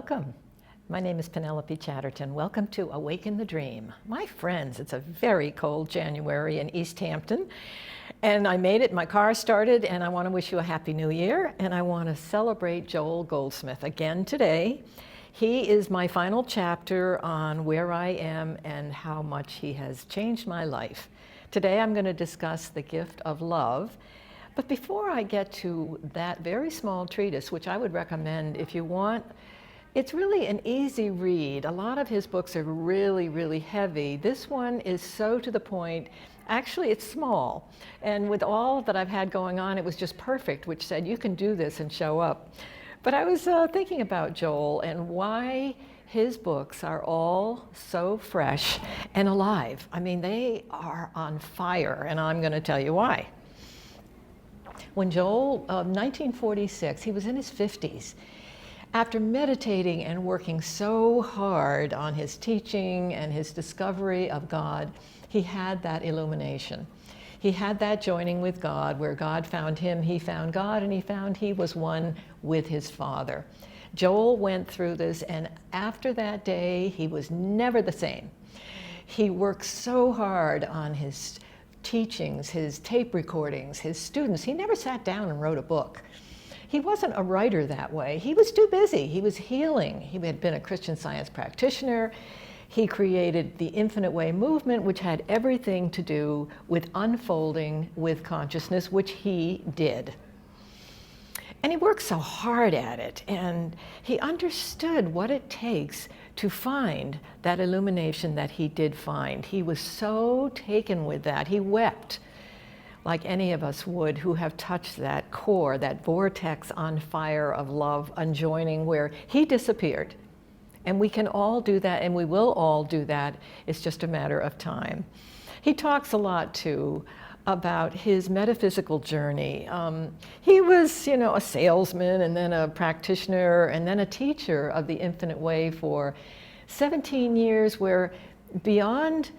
Welcome. My name is Penelope Chatterton. Welcome to Awaken the Dream. My friends, it's a very cold January in East Hampton, and I made it, my car started, and I want to wish you a Happy New Year, and I want to celebrate Joel Goldsmith again today. He is my final chapter on where I am and how much he has changed my life. Today I'm going to discuss the gift of love. But before I get to that very small treatise, which I would recommend if you want, it's really an easy read. A lot of his books are really, really heavy. This one is so to the point. Actually, it's small. And with all that I've had going on, it was just perfect, which said you can do this and show up. But I was thinking about Joel and why his books are all so fresh and alive. I mean, they are on fire, and I'm going to tell you why. When Joel, 1946, he was in his 50s. After meditating and working so hard on his teaching and his discovery of God, he had that illumination. He had that joining with God, where God found him, he found God, and he found he was one with his Father. Joel went through this, and after that day, he was never the same. He worked so hard on his teachings, his tape recordings, his students. He never sat down and wrote a book. He wasn't a writer that way. He was too busy. He was healing. He had been a Christian Science practitioner. He created the Infinite Way movement, which had everything to do with unfolding with consciousness, which he did. And he worked so hard at it, and he understood what it takes to find that illumination that he did find. He was so taken with that. He wept like any of us would who have touched that core, that vortex on fire of love, unjoining, where he disappeared. And we can all do that, and we will all do that. It's just a matter of time. He talks a lot, too, about his metaphysical journey. He was, a salesman and then a practitioner and then a teacher of the Infinite Way for 17 years, where beyond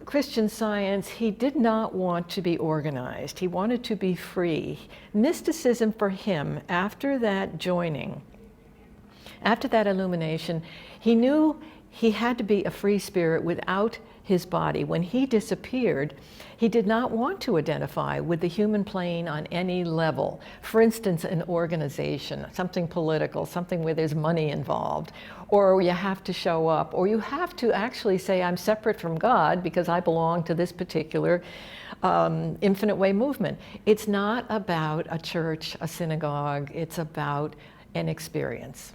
Christian Science, he did not want to be organized. He wanted to be free. Mysticism for him, after that joining, after that illumination, he knew he had to be a free spirit without his body. When he disappeared, he did not want to identify with the human plane on any level. For instance, an organization, something political, something where there's money involved, or you have to show up, or you have to actually say, I'm separate from God because I belong to this particular Infinite Way movement. It's not about a church, a synagogue, it's about an experience.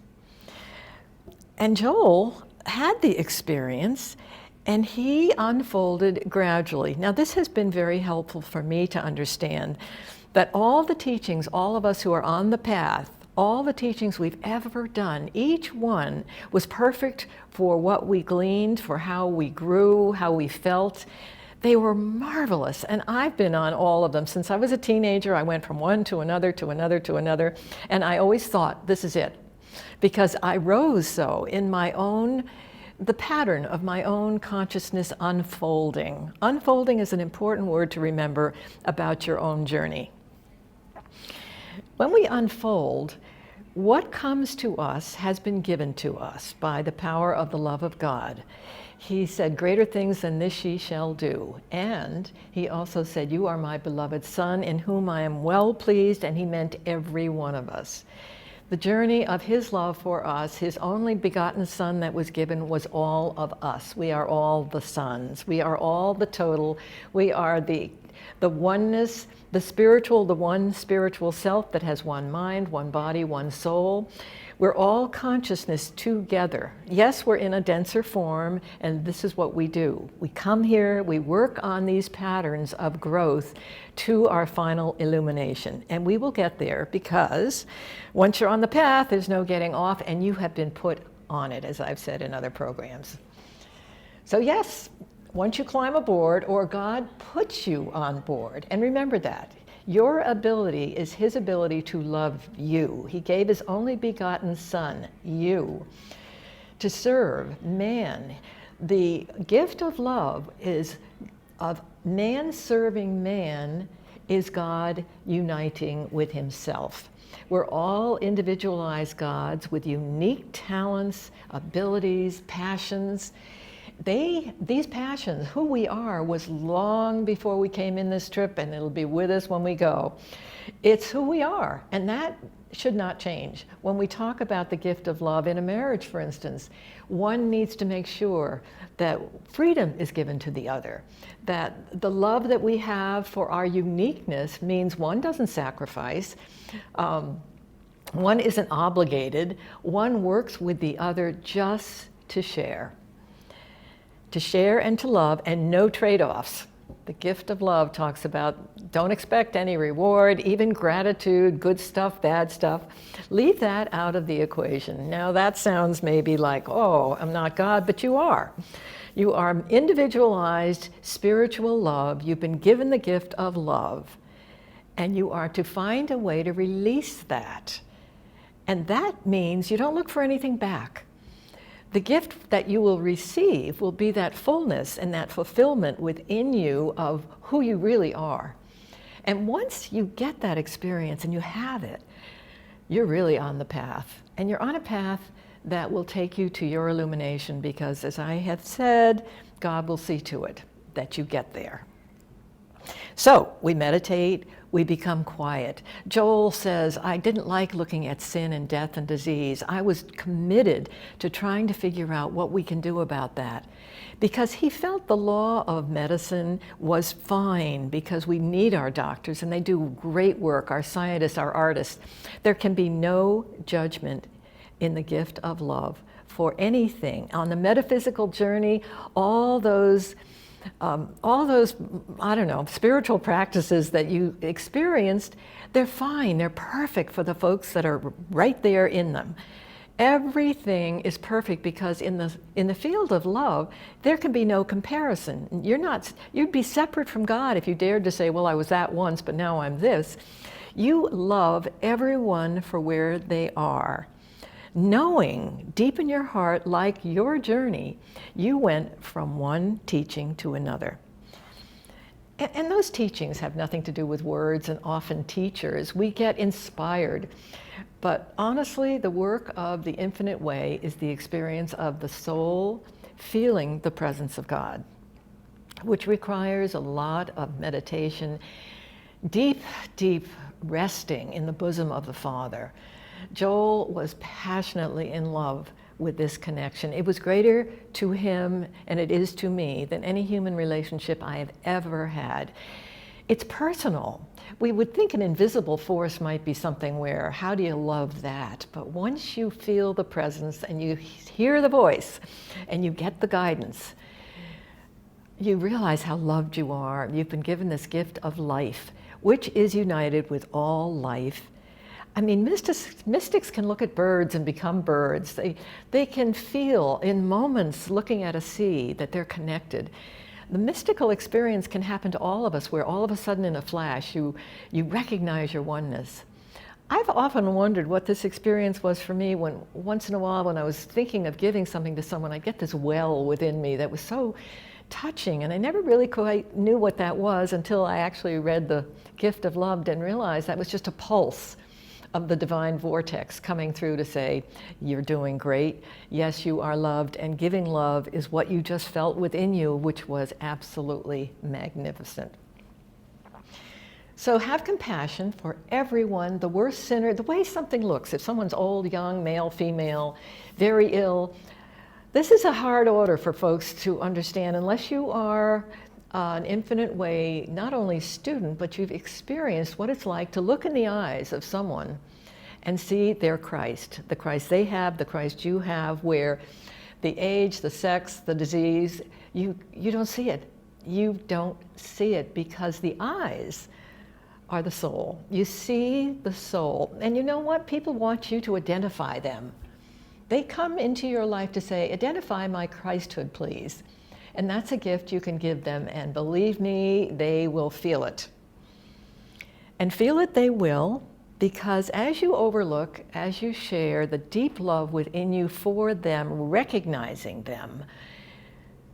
And Joel had the experience, and he unfolded gradually. Now, this has been very helpful for me to understand that all the teachings, all of us who are on the path, all the teachings we've ever done, each one was perfect for what we gleaned, for how we grew, how we felt. They were marvelous, and I've been on all of them. Since I was a teenager, I went from one to another, to another, to another, and I always thought, this is it. Because I rose so in the pattern of my own consciousness unfolding. Unfolding is an important word to remember about your own journey. When we unfold, what comes to us has been given to us by the power of the love of God. He said, greater things than this ye shall do. And he also said, you are my beloved Son, in whom I am well pleased, and he meant every one of us. The journey of his love for us, his only begotten Son that was given, was all of us. We are all the sons. We are all the total. We are the oneness, the one spiritual self that has one mind, one body, one soul. We're all consciousness together. Yes, we're in a denser form, and this is what we do. We come here, we work on these patterns of growth to our final illumination. And we will get there, because once you're on the path, there's no getting off, and you have been put on it, as I've said in other programs. So yes, once you climb aboard, or God puts you on board, and remember that, your ability is his ability to love you. He gave his only begotten Son, you, to serve man. The gift of love is of man serving man is God uniting with himself. We're all individualized gods with unique talents, abilities, passions. These passions, who we are, was long before we came in this trip, and it'll be with us when we go. It's who we are, and that should not change. When we talk about the gift of love in a marriage, for instance, one needs to make sure that freedom is given to the other, that the love that we have for our uniqueness means one doesn't sacrifice, one isn't obligated, one works with the other just to share. To share and to love, and no trade-offs. The gift of love talks about don't expect any reward, even gratitude, good stuff, bad stuff. Leave that out of the equation. Now that sounds maybe like, oh, I'm not God, but you are. You are individualized spiritual love. You've been given the gift of love, and you are to find a way to release that. And that means you don't look for anything back. The gift that you will receive will be that fullness and that fulfillment within you of who you really are. And once you get that experience and you have it, you're really on the path. And you're on a path that will take you to your illumination, because as I have said, God will see to it that you get there. So we meditate, we become quiet. Joel says, I didn't like looking at sin and death and disease. I was committed to trying to figure out what we can do about that, because he felt the law of medicine was fine, because we need our doctors and they do great work, our scientists, our artists. There can be no judgment in the gift of love for anything. On the metaphysical journey, all those, I don't know, spiritual practices that you experienced, they're fine, they're perfect for the folks that are right there in them. Everything is perfect, because in the field of love, there can be no comparison. You'd be separate from God if you dared to say, well, I was that once, but now I'm this. You love everyone for where they are, knowing deep in your heart, like your journey, you went from one teaching to another. And those teachings have nothing to do with words and often teachers. We get inspired. But honestly, the work of the infinite way is the experience of the soul feeling the presence of God, which requires a lot of meditation, deep, deep resting in the bosom of the Father. Joel was passionately in love with this connection. It was greater to him, and it is to me, than any human relationship I have ever had. It's personal. We would think an invisible force might be something where, how do you love that? But once you feel the presence and you hear the voice and you get the guidance, you realize how loved you are. You've been given this gift of life, which is united with all life. I mean, mystics can look at birds and become birds. They can feel in moments looking at a sea that they're connected. The mystical experience can happen to all of us, where all of a sudden in a flash you recognize your oneness. I've often wondered what this experience was for me when once in a while when I was thinking of giving something to someone, I'd get this well within me that was so touching, and I never really quite knew what that was until I actually read The Gift of Love and realized that was just a pulse of the divine vortex coming through to say, you're doing great, yes, you are loved, and giving love is what you just felt within you, which was absolutely magnificent. So have compassion for everyone, the worst sinner, the way something looks. If someone's old, young, male, female, very ill, this is a hard order for folks to understand unless you are an infinite way, not only student, but you've experienced what it's like to look in the eyes of someone and see their Christ, the Christ they have, the Christ you have, where the age, the sex, the disease, you don't see it. You don't see it because the eyes are the soul. You see the soul. And you know what? People want you to identify them. They come into your life to say, identify my Christhood, please. And that's a gift you can give them, and believe me, they will feel it. And feel it they will, because as you overlook, as you share the deep love within you for them, recognizing them,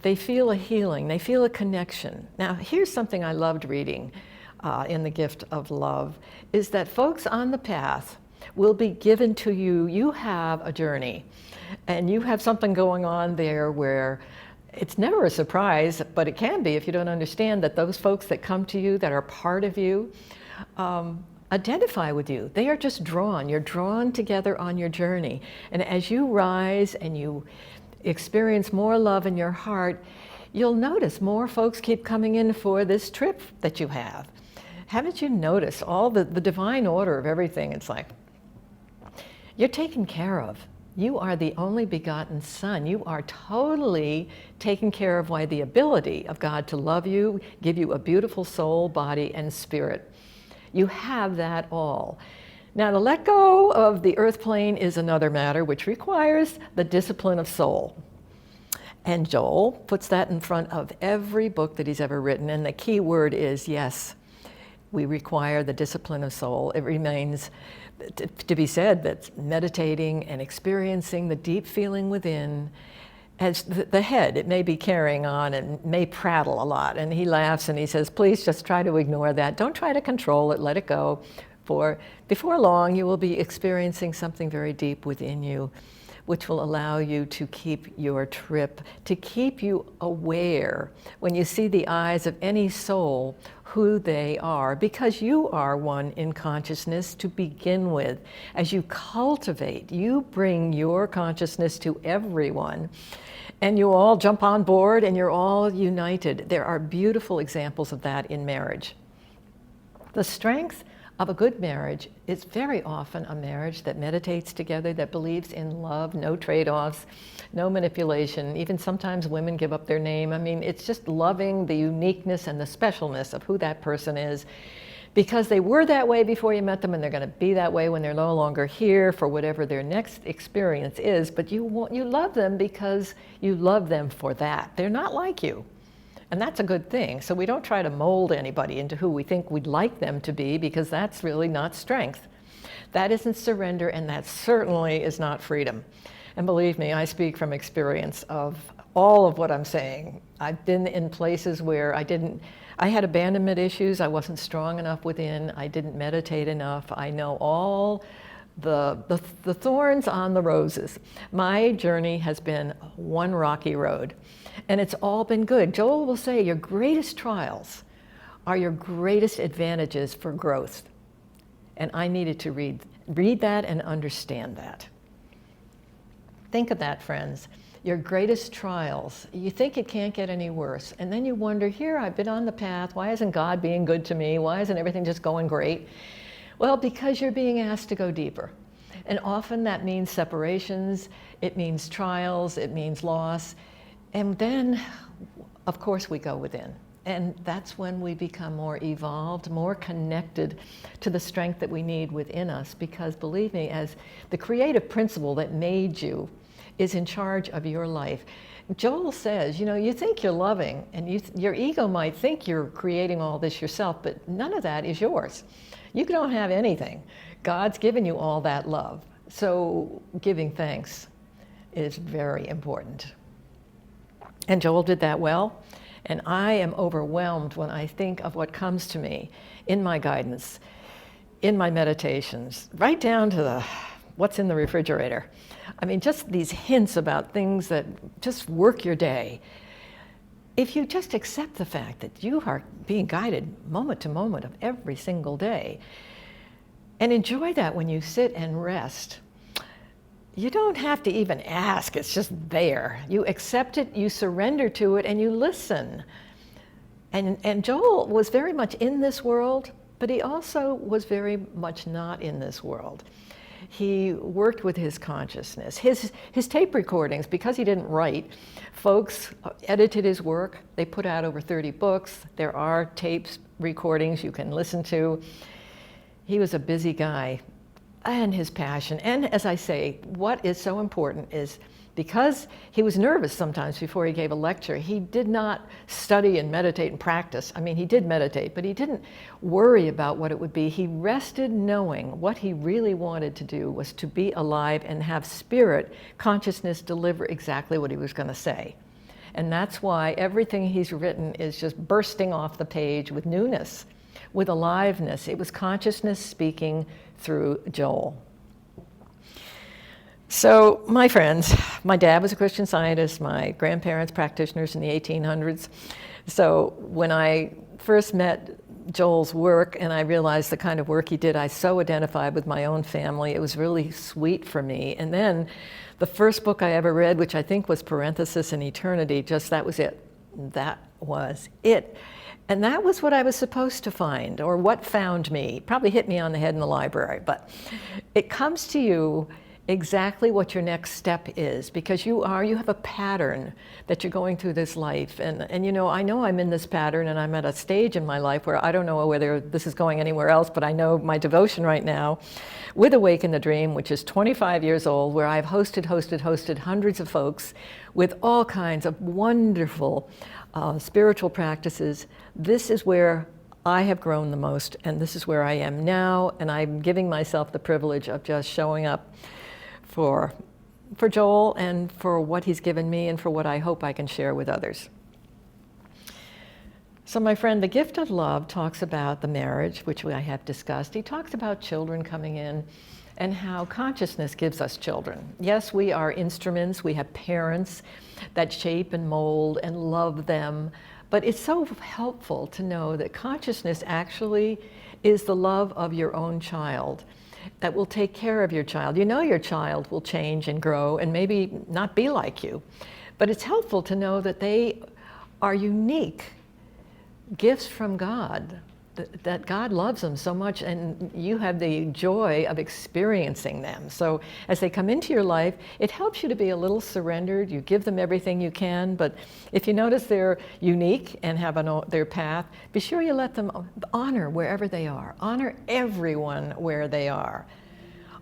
they feel a healing, they feel a connection. Now, here's something I loved reading. in the gift of love is that folks on the path will be given to you. You have a journey, and you have something going on there where it's never a surprise, but it can be if you don't understand that those folks that come to you, that are part of you, identify with you. They are just drawn. You're drawn together on your journey. And as you rise and you experience more love in your heart, you'll notice more folks keep coming in for this trip that you have. Haven't you noticed all the divine order of everything? It's like, you're taken care of. You are the only begotten Son. You are totally taken care of by the ability of God to love you, give you a beautiful soul, body, and spirit. You have that all. Now, to let go of the earth plane is another matter, which requires the discipline of soul. And Joel puts that in front of every book that he's ever written. And the key word is, yes, we require the discipline of soul. It remains to be said that meditating and experiencing the deep feeling within, as the head, it may be carrying on and may prattle a lot. And he laughs and he says, please just try to ignore that. Don't try to control it, let it go. For before long, you will be experiencing something very deep within you, which will allow you to keep your trip, to keep you aware when you see the eyes of any soul who they are, because you are one in consciousness to begin with. As you cultivate, you bring your consciousness to everyone, and you all jump on board and you're all united. There are beautiful examples of that in marriage. The strength of a good marriage is very often a marriage that meditates together, that believes in love, no trade-offs, no manipulation. Even sometimes women give up their name. I mean, it's just loving the uniqueness and the specialness of who that person is, because they were that way before you met them, and they're going to be that way when they're no longer here for whatever their next experience is. But you love them because you love them for that. They're not like you. And that's a good thing. So we don't try to mold anybody into who we think we'd like them to be, because that's really not strength. That isn't surrender, and that certainly is not freedom. And believe me, I speak from experience of all of what I'm saying. I've been in places where I had abandonment issues. I wasn't strong enough within. I didn't meditate enough. I know all the thorns on the roses. My journey has been one rocky road. And it's all been good. Joel will say your greatest trials are your greatest advantages for growth. And I needed to read that and understand that. Think of that, friends. Your greatest trials. You think it can't get any worse. And then you wonder, here, I've been on the path. Why isn't God being good to me? Why isn't everything just going great? Well, because you're being asked to go deeper. And often that means separations. It means trials. It means loss. And then, of course, we go within. And that's when we become more evolved, more connected to the strength that we need within us. Because believe me, as the creative principle that made you is in charge of your life. Joel says, you think you're loving, and your ego might think you're creating all this yourself, but none of that is yours. You don't have anything. God's given you all that love. So giving thanks is very important. And Joel did that well. And I am overwhelmed when I think of what comes to me in my guidance, in my meditations, right down to what's in the refrigerator. I mean, just these hints about things that just work your day. If you just accept the fact that you are being guided moment to moment of every single day, and enjoy that when you sit and rest, you don't have to even ask, it's just there. You accept it, you surrender to it, and you listen. And Joel was very much in this world, but he also was very much not in this world. He worked with his consciousness. His tape recordings, because he didn't write, folks edited his work. They put out over 30 books. There are tapes, recordings you can listen to. He was a busy guy. And his passion. And as I say, what is so important is because he was nervous sometimes before he gave a lecture, he did not study and meditate and practice. I mean, he did meditate, but he didn't worry about what it would be. He rested knowing what he really wanted to do was to be alive and have spirit, consciousness deliver exactly what he was going to say. And that's why everything he's written is just bursting off the page with newness, with aliveness. It was consciousness speaking through Joel. So, my friends, my dad was a Christian Scientist, my grandparents practitioners in the 1800s. So when I first met Joel's work and I realized the kind of work he did, I so identified with my own family. It was really sweet for me. And then the first book I ever read, which I think was Parenthesis in Eternity, just that was it. That was it. And that was what I was supposed to find, or what found me. Probably hit me on the head in the library, but it comes to you exactly what your next step is, because you have a pattern that you're going through this life. And you know I'm in this pattern, and I'm at a stage in my life where I don't know whether this is going anywhere else, but I know my devotion right now with Awaken the Dream, which is 25 years old, where I've hosted hundreds of folks with all kinds of wonderful spiritual practices. This is where I have grown the most, and this is where I am now, and I'm giving myself the privilege of just showing up for Joel and for what he's given me and for what I hope I can share with others. So my friend, The Gift of Love talks about the marriage, which I have discussed. He talks about children coming in and how consciousness gives us children. Yes, we are instruments, we have parents that shape and mold and love them, but it's so helpful to know that consciousness actually is the love of your own child that will take care of your child. You know your child will change and grow and maybe not be like you, but it's helpful to know that they are unique gifts from God, that God loves them so much, and you have the joy of experiencing them. So as they come into your life, it helps you to be a little surrendered. You give them everything you can, but if you notice they're unique and have their path, be sure you let them honor wherever they are. Honor everyone where they are.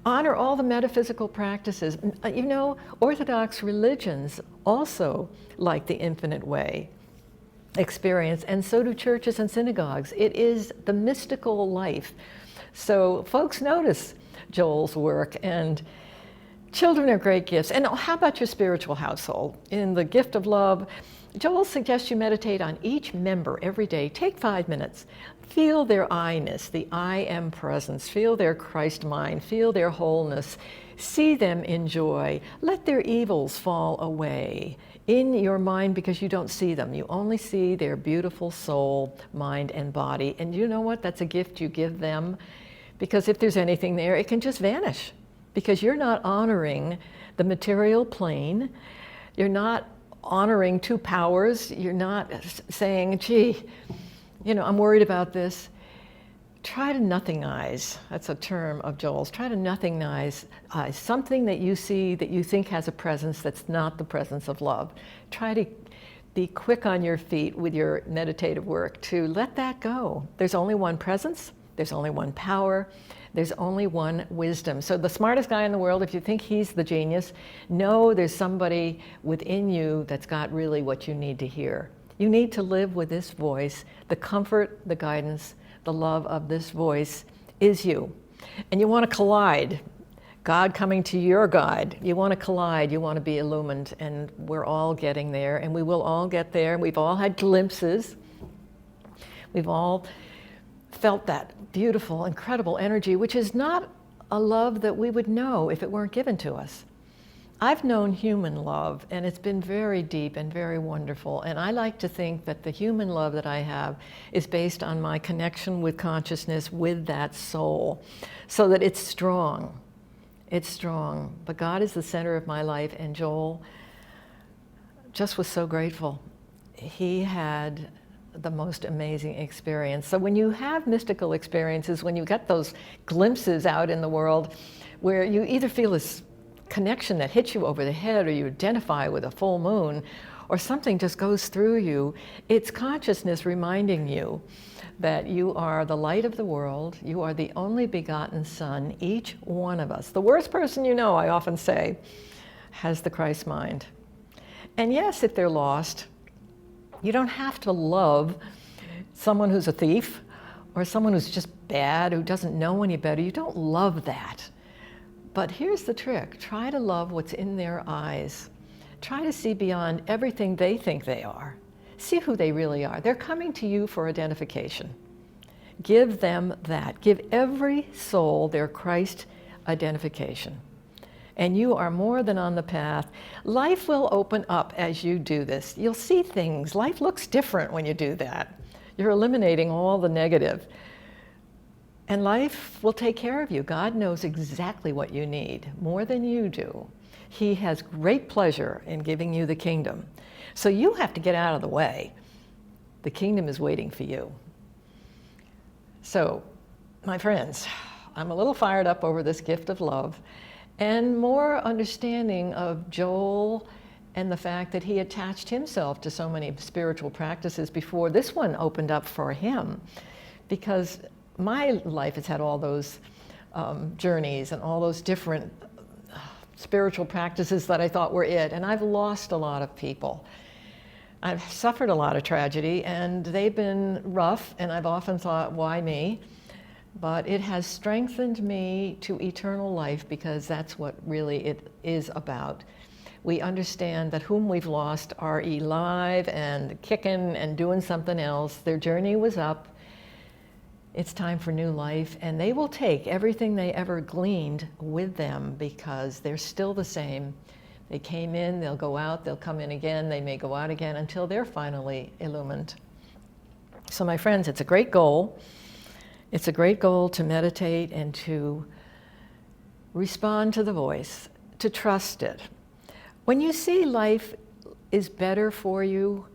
Honor all the metaphysical practices. You know, Orthodox religions also like the infinite way experience, and so do churches and synagogues. It is the mystical life. So folks notice Joel's work, and children are great gifts. And how about your spiritual household? In The Gift of Love, Joel suggests you meditate on each member every day. Take 5 minutes. Feel their I-ness, the I am presence. Feel their Christ mind. Feel their wholeness. See them in joy. Let their evils fall away in your mind, because you don't see them. You only see their beautiful soul, mind, and body. And you know what? That's a gift you give them, because if there's anything there, it can just vanish, because you're not honoring the material plane. You're not honoring two powers. You're not saying, gee, you know, I'm worried about this. Try to nothingize. That's a term of Joel's. Try to nothingize something that you see that you think has a presence that's not the presence of love. Try to be quick on your feet with your meditative work to let that go. There's only one presence. There's only one power. There's only one wisdom. So the smartest guy in the world, if you think he's the genius, know there's somebody within you that's got really what you need to hear. You need to live with this voice. The comfort, the guidance, the love of this voice is you. And you want to collide. God coming to your guide. You want to collide. You want to be illumined. And we're all getting there, and we will all get there. We've all had glimpses. We've all felt that beautiful, incredible energy, which is not a love that we would know if it weren't given to us. I've known human love, and it's been very deep and very wonderful. And I like to think that the human love that I have is based on my connection with consciousness, with that soul, so that it's strong. It's strong. But God is the center of my life, and Joel just was so grateful. He had the most amazing experience. So when you have mystical experiences, when you get those glimpses out in the world where you either feel this connection that hits you over the head, or you identify with a full moon, or something just goes through you, it's consciousness reminding you that you are the light of the world. You are the only begotten Son, each one of us. The worst person you know, I often say, has the Christ mind. And yes, if they're lost, you don't have to love someone who's a thief or someone who's just bad, who doesn't know any better. You don't love that. But here's the trick. Try to love what's in their eyes. Try to see beyond everything they think they are. See who they really are. They're coming to you for identification. Give them that. Give every soul their Christ identification. And you are more than on the path. Life will open up as you do this. You'll see things. Life looks different when you do that. You're eliminating all the negative. And life will take care of you. God knows exactly what you need, more than you do. He has great pleasure in giving you the kingdom. So you have to get out of the way. The kingdom is waiting for you. So, my friends, I'm a little fired up over this gift of love and more understanding of Joel and the fact that he attached himself to so many spiritual practices before this one opened up for him. Because my life has had all those journeys and all those different spiritual practices that I thought were it, and I've lost a lot of people. I've suffered a lot of tragedy, and they've been rough, and I've often thought, why me? But it has strengthened me to eternal life, because that's what really it is about. We understand that whom we've lost are alive and kicking and doing something else. Their journey was up. It's time for new life, and they will take everything they ever gleaned with them, because they're still the same. They came in, they'll go out, they'll come in again, they may go out again until they're finally illumined. So my friends, it's a great goal. It's a great goal to meditate and to respond to the voice, to trust it. When you see life is better for you,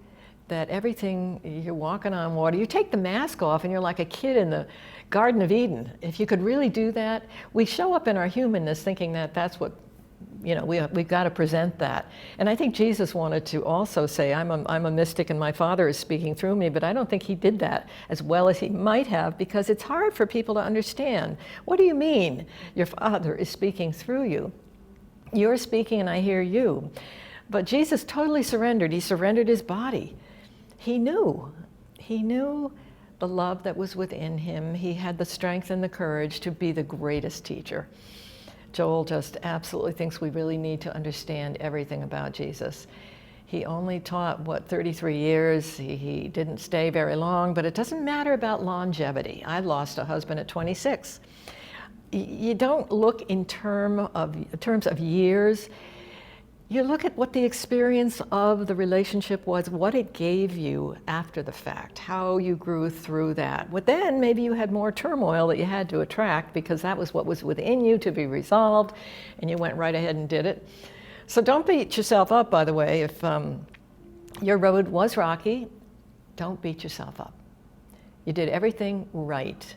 that everything, you're walking on water, you take the mask off and you're like a kid in the Garden of Eden. If you could really do that, we show up in our humanness thinking that that's what, we've got to present that. And I think Jesus wanted to also say, I'm a mystic and my Father is speaking through me, but I don't think he did that as well as he might have, because it's hard for people to understand. What do you mean your Father is speaking through you? You're speaking and I hear you. But Jesus totally surrendered. He surrendered his body. He knew the love that was within him. He had the strength and the courage to be the greatest teacher. Joel just absolutely thinks we really need to understand everything about Jesus. He only taught, 33 years. He didn't stay very long, but it doesn't matter about longevity. I lost a husband at 26. You don't look in terms of years. You look at what the experience of the relationship was, what it gave you after the fact, how you grew through that. But then maybe you had more turmoil that you had to attract, because that was what was within you to be resolved, and you went right ahead and did it. So don't beat yourself up, by the way. If your road was rocky, don't beat yourself up. You did everything right.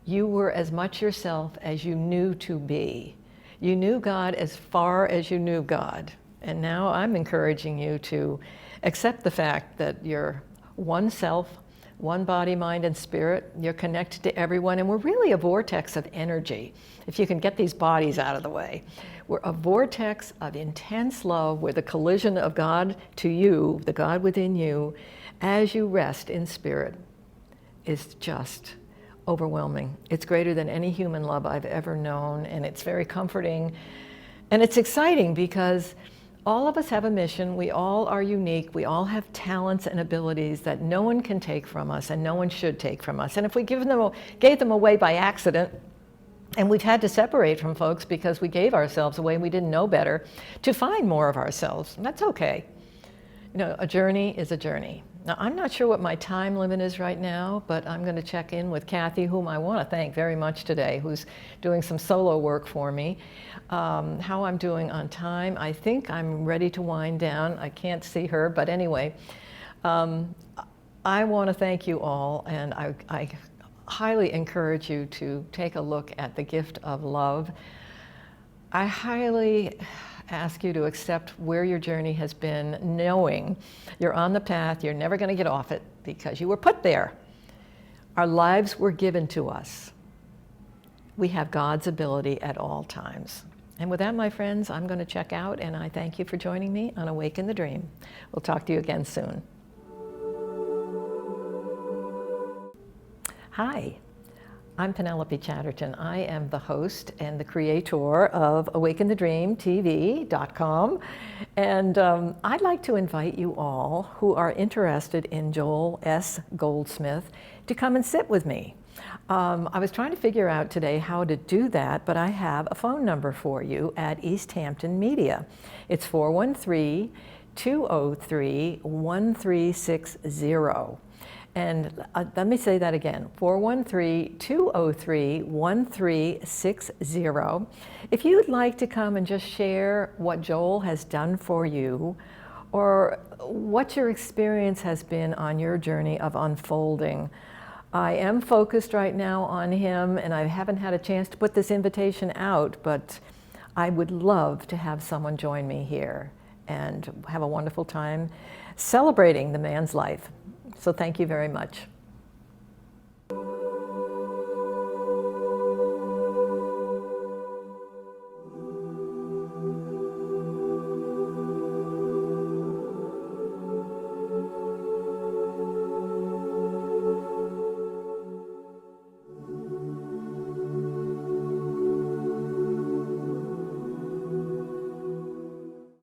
You were as much yourself as you knew to be. You knew God as far as you knew God. And now I'm encouraging you to accept the fact that you're one self, one body, mind, and spirit. You're connected to everyone, and we're really a vortex of energy, if you can get these bodies out of the way. We're a vortex of intense love, where the collision of God to you, the God within you, as you rest in spirit, is just overwhelming. It's greater than any human love I've ever known, and it's very comforting. And it's exciting, because all of us have a mission. We all are unique. We all have talents and abilities that no one can take from us, and no one should take from us. And if we gave them away by accident, and we've had to separate from folks because we gave ourselves away and we didn't know better, to find more of ourselves, that's okay. A journey is a journey. Now, I'm not sure what my time limit is right now, but I'm going to check in with Kathy, whom I want to thank very much today, who's doing some solo work for me. How I'm doing on time. I think I'm ready to wind down. I can't see her, but anyway, I want to thank you all, and I highly encourage you to take a look at the gift of love. I highly ask you to accept where your journey has been, knowing you're on the path, you're never going to get off it, because you were put there. Our lives were given to us. We have God's ability at all times. And with that, my friends, I'm going to check out, and I thank you for joining me on Awaken the Dream. We'll talk to you again soon. Hi. I'm Penelope Chatterton. I am the host and the creator of AwakenTheDreamTV.com. And I'd like to invite you all who are interested in Joel S. Goldsmith to come and sit with me. I was trying to figure out today how to do that, but I have a phone number for you at East Hampton Media. It's 413-203-1360. And let me say that again, 413-203-1360. If you'd like to come and just share what Joel has done for you, or what your experience has been on your journey of unfolding. I am focused right now on him, and I haven't had a chance to put this invitation out, but I would love to have someone join me here and have a wonderful time celebrating the man's life. So thank you very much.